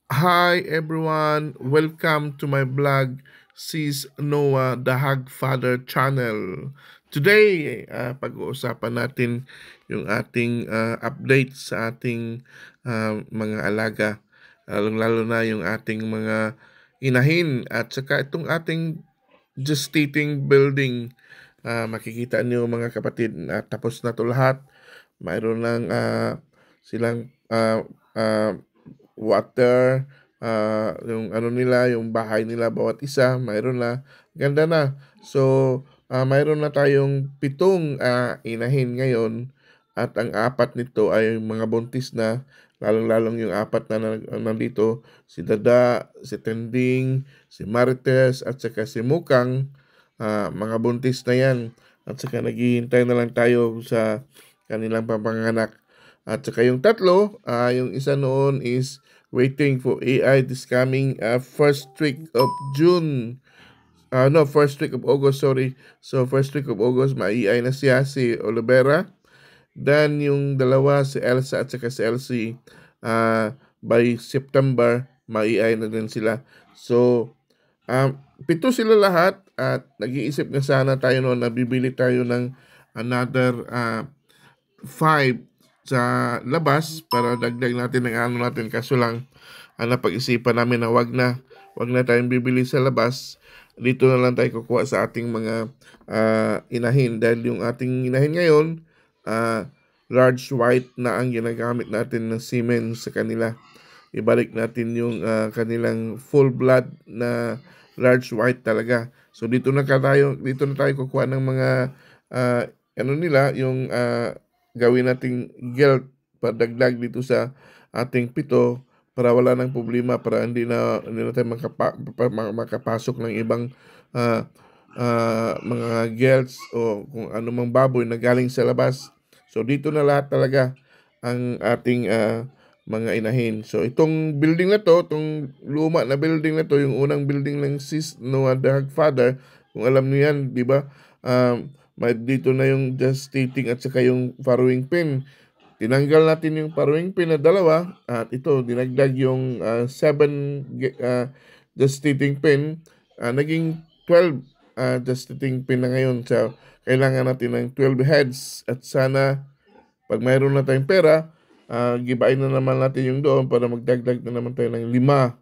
Hi everyone, welcome to my blog, Sis Noah the Hagfather channel. Today, pag-uusapan natin yung ating update sa ating mga alaga, lalong-lalo na yung ating mga inahin at saka itong ating gestating building. Makikita niyo mga kapatid na tapos na to lahat. Mayroon lang silang water, yung ano nila, yung bahay nila bawat isa, mayroon na. Ganda na. So, mayroon na tayong pitong inahin ngayon at ang apat nito ay mga buntis na, lalong-lalong yung apat na nandito, si Dada, si Tending, si Marites at saka si Mukang, mga buntis na yan. At saka naghihintay na lang tayo sa kanilang papanganak. At saka yung tatlo, yung isa noon is waiting for AI this coming first week of June. No, first week of August, sorry. So, first week of August, ma-AI na siya, si Olivera. Then, yung dalawa, si Elsa at saka si Elsie, by September, ma-AI na din sila. So, pito sila lahat at nag-iisip na sana tayo noon na bibili tayo ng another 5 sa labas para dagdag natin ng ano natin, kaso lang napag-isipan namin na wag na tayong bibili sa labas, dito na lang tayo kukuha sa ating mga inahin dahil yung ating inahin ngayon, large white na ang ginagamit natin ng semen sa kanila. Ibalik natin yung kanilang full blood na large white talaga. So dito na tayo kukuha ng mga ano nila, yung gawin nating guilt padagdag dito sa ating pito para wala ng problema, para hindi na tayo makapasok ng ibang mga guilts o kung ano mang baboy na galing sa labas. So dito na lahat talaga ang ating mga inahin. So itong building na to, itong luma na building na to, yung unang building ng Sis Noah the Hagfather, kung alam niyo yan, di ba? Dito na yung gestating at saka yung farrowing pin. Tinanggal natin yung farrowing pin na dalawa at ito, dinagdag yung 7 gestating pin. Naging 12 gestating pin na ngayon. So, kailangan natin ng 12 heads at sana pag mayroon na tayong pera, gibain na naman natin yung doon para magdagdag na naman tayo ng 5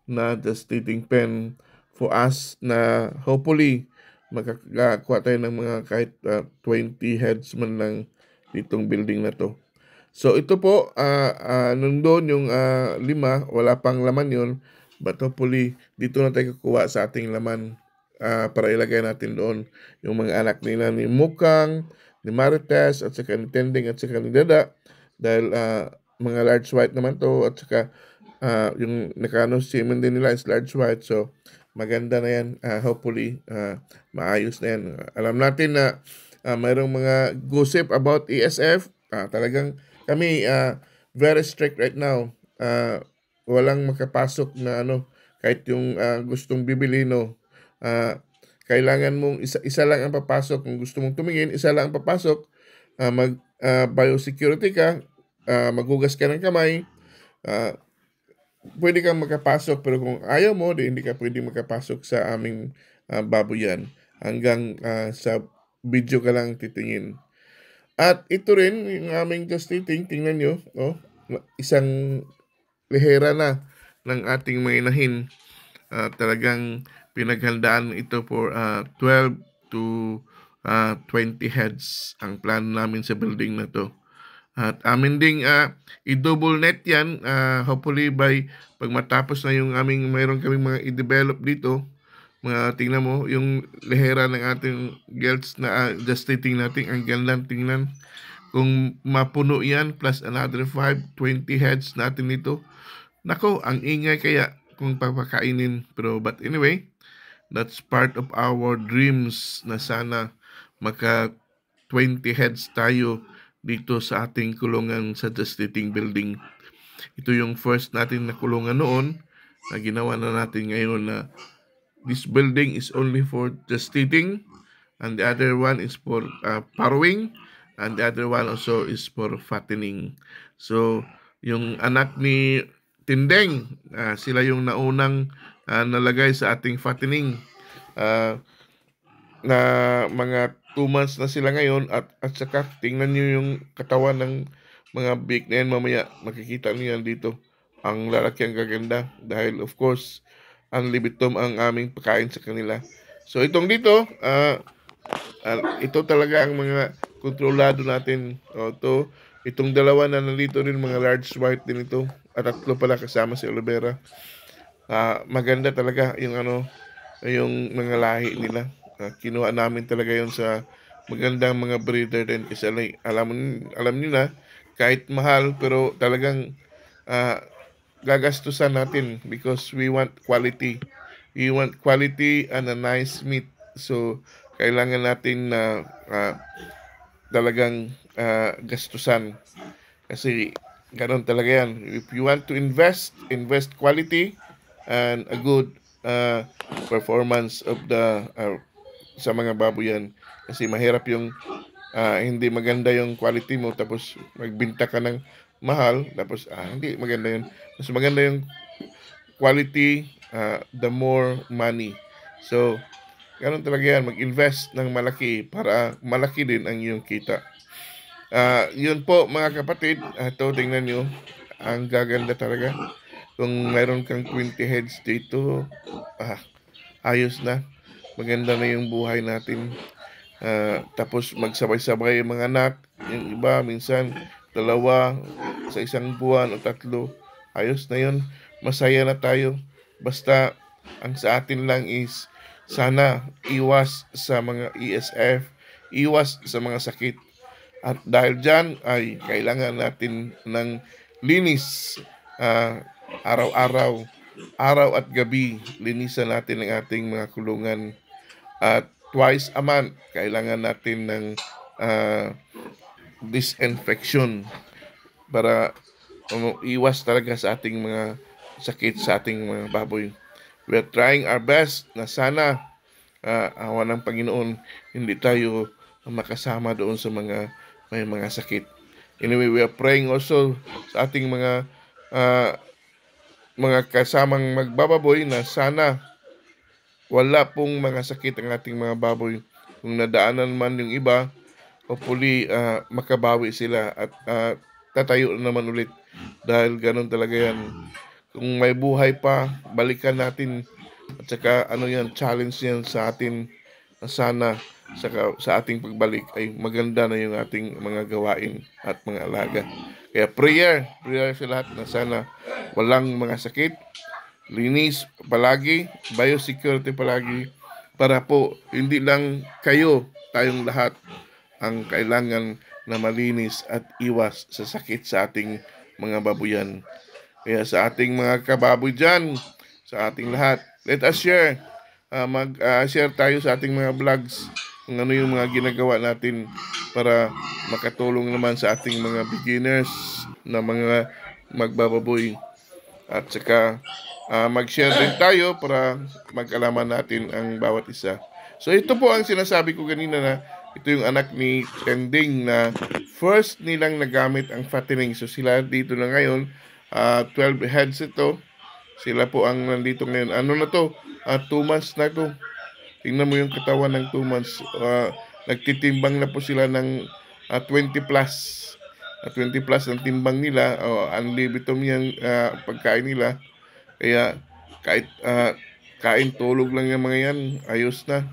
na gestating pen for us na hopefully makakakuha tayo ng mga kahit 20 heads man lang ditong building na to. So ito po, nung doon yung 5, wala pang laman yun, but hopefully dito na tayo kukuha sa ating laman para ilagay natin doon yung mga anak nila ni Mukang, ni Marites, at saka ni Tending, at saka ni Dada. Dahil mga large white naman to, at saka yung nakano semen din nila is large white. So, maganda na yan. Hopefully, maayos na yan. Alam natin na mayroong mga gossip about ESF. Talagang kami very strict right now. Walang makapasok na ano, kahit yung gustong bibili, no. Kailangan mong isa lang ang papasok. Kung gusto mong tumingin, isa lang ang papasok. Mag biosecurity ka, maghugas ka ng kamay, ah, pwede kang makapasok, pero kung ayaw mo, di hindi ka pwede makapasok sa aming baboyan. Hanggang sa video ka lang titingin. At ito rin, yung aming gestating, tingnan nyo, oh, isang lihera na ng ating mga inahin. Talagang pinaghandaan ito for 12 to 20 heads ang plano namin sa building na to. At amin ding i-double net yan, hopefully by pag matapos na yung mayroon kaming mga i-develop dito, mga tingnan mo yung lehera ng ating girls na gestating natin, ang gandang tingnan. Kung mapuno yan plus another 20 heads natin nito, nako, ang ingay kaya kung papakainin. Pero but anyway, that's part of our dreams na sana maka 20 heads tayo dito sa ating kulungan sa gestating building. Ito yung first natin na kulungan noon na ginawa na natin ngayon na this building is only for gestating and the other one is for farrowing and the other one also is for fattening. So, yung anak ni Tindeng, Sila yung naunang nalagay sa ating fattening. Na mga 2 months na sila ngayon at saka tingnan niyo yung katawan ng mga big na yan mamaya makikita niyo yan dito. Ang lalaki ang gaganda dahil of course ang libitom ang aming pagkain sa kanila. So itong dito, ito talaga ang mga kontrolado natin. Itong dalawa na nandito rin mga large white din ito at 3 pala kasama si Olivera. Maganda talaga yung yung mga lahi nila. Kinuha namin talaga yon sa magandang mga breeder din kasi alam niyo na kahit mahal pero talagang gagastusan natin because we want quality. We want quality and a nice meat. So kailangan natin na talagang gastusan kasi ganon talaga yan. If you want to invest quality and a good performance of the sa mga baboy yan. Kasi mahirap yung hindi maganda yung quality mo tapos magbinta ka ng mahal tapos hindi maganda yun. Mas maganda yung quality, the more money. So, ganun talaga yan. Mag-invest ng malaki para malaki din ang iyong kita. Yun po mga kapatid. Ito, tingnan nyo. Ang gaganda talaga. Kung mayroon kang 20 heads dito, ayos na. Maganda na yung buhay natin. Tapos magsabay-sabay yung mga anak. Yung iba, minsan, 2 sa isang buwan o 3. Ayos na yun. Masaya na tayo. Basta, ang sa atin lang is, sana iwas sa mga ESF, iwas sa mga sakit. At dahil dyan, ay kailangan natin ng linis araw-araw. Araw at gabi, linisan natin ang ating mga kulungan. At twice a month, kailangan natin ng disinfection para iwas talaga sa ating mga sakit sa ating mga baboy. We are trying our best na sana awa ng Panginoon hindi tayo makasama doon sa may mga sakit. Anyway, we are praying also sa ating mga kasamang magbababoy na sana wala pong mga sakit ang ating mga baboy. Kung nadaanan man yung iba, hopefully makabawi sila at tatayo na naman ulit. Dahil ganun talaga yan. Kung may buhay pa, balikan natin. At saka yan, challenge yan sa atin na sana sa ating pagbalik ay maganda na yung ating mga gawain at mga alaga. Kaya prayer sa lahat na sana walang mga sakit, linis palagi, biosecurity palagi, para po hindi lang kayo, tayong lahat ang kailangan na malinis at iwas sa sakit sa ating mga babuyan. Kaya sa ating mga kababoy dyan, sa ating lahat, let us share. Mag-share tayo sa ating mga vlogs kung ano yung mga ginagawa natin para makatulong naman sa ating mga beginners na mga magbababoy. At saka mag-share din tayo para mag-alaman natin ang bawat isa. So ito po ang sinasabi ko kanina na ito yung anak ni Tending na first nilang nagamit ang fattening. So sila dito na ngayon, 12 heads ito. Sila po ang nandito ngayon. Ano na to? 2 months na to. Tingnan mo yung katawan ng 2 months. Nagtitimbang na po sila ng 20 plus. 20 plus ang timbang nila. Unlimited yung pagkain nila. Kaya kahit kain tulog lang yung mga yan, ayos na.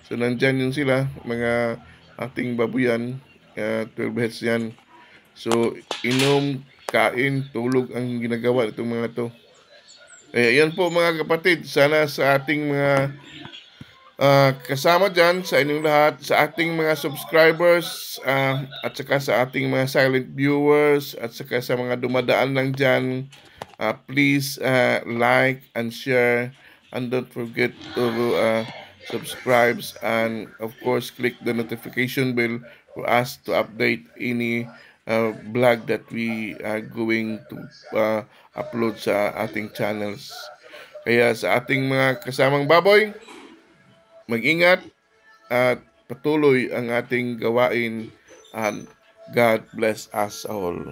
So nandyan yun sila, mga ating babuyan, 12 heads yan. So inom, kain, tulog ang ginagawa itong mga to. Kaya yan po mga kapatid, sana sa ating mga kasama dyan, sa inyong lahat, sa ating mga subscribers, at saka sa ating mga silent viewers, at saka sa mga dumadaan lang dyan, please like and share, and don't forget to subscribe, and of course click the notification bell for us to update any vlog that we are going to upload sa ating channels. Kaya sa ating mga kasamang baboy, mag-ingat at patuloy ang ating gawain, and God bless us all.